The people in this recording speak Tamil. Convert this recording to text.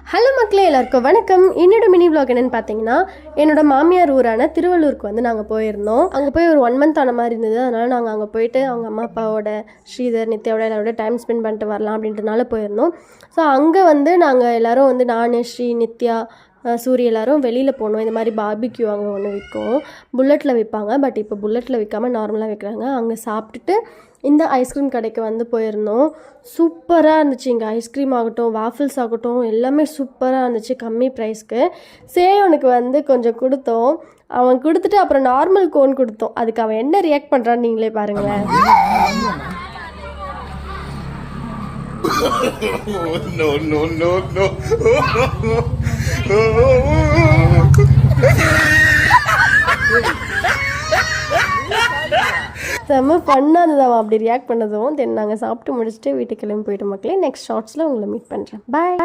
ஹலோ மக்களே, எல்லாருக்கும் வணக்கம். என்னோட மினி விளாக் என்னென்னு பார்த்தீங்கன்னா, என்னோட மாமியார் ஊரான திருவள்ளூருக்கு வந்து நாங்கள் போயிருந்தோம். அங்கே போய் ஒரு 1 மந்த் ஆன மாதிரி இருந்தது. அதனால் நாங்கள் அங்கே போயிட்டு அவங்க அம்மா அப்பாவோட, ஸ்ரீதர், நித்யாவோட எல்லாரோட டைம் ஸ்பெண்ட் பண்ணிட்டு வரலாம் அப்படின்றதுனால போயிருந்தோம். ஸோ அங்கே வந்து நாங்கள் எல்லோரும் வந்து நான், ஸ்ரீ, நித்யா, சூரிய எல்லோரும் வெளியில் போனோம். இந்த மாதிரி பார்பிக்யூ அங்கே ஒன்று விற்கும், புல்லட்டில் விற்பாங்க. பட் இப்போ புல்லட்டில் விற்காமல் நார்மலாக விற்கிறாங்க. அங்கே சாப்பிட்டுட்டு இந்த ஐஸ்கிரீம் கடைக்கு வந்து போயிருந்தோம். சூப்பராக இருந்துச்சு. இங்கே ஐஸ்கிரீம் ஆகட்டும், வாஃபிள்ஸ் ஆகட்டும், எல்லாமே சூப்பராக இருந்துச்சு கம்மி ப்ரைஸ்க்கு. சேவனுக்கு வந்து கொஞ்சம் கொடுத்தோம். அவன் கொடுத்துட்டு அப்புறம் நார்மல் கோன் கொடுத்தோம். அதுக்கு அவன் என்ன ரியாக்ட் பண்ணுறான்னு நீங்களே பாருங்களேன். No, no, no, no. செம்ம ஃபன்னாக இருந்தது அவன் அப்படி ரியாக்ட் பண்ணதும். தென் நாங்கள் சாப்பிட்டு முடிச்சுட்டு வீட்டுக்கு கிளம்பி போயிட்டு மக்களே. நெக்ஸ்ட் ஷார்ட்ஸில் உங்களை மீட் பண்ணுறேன். பாய்.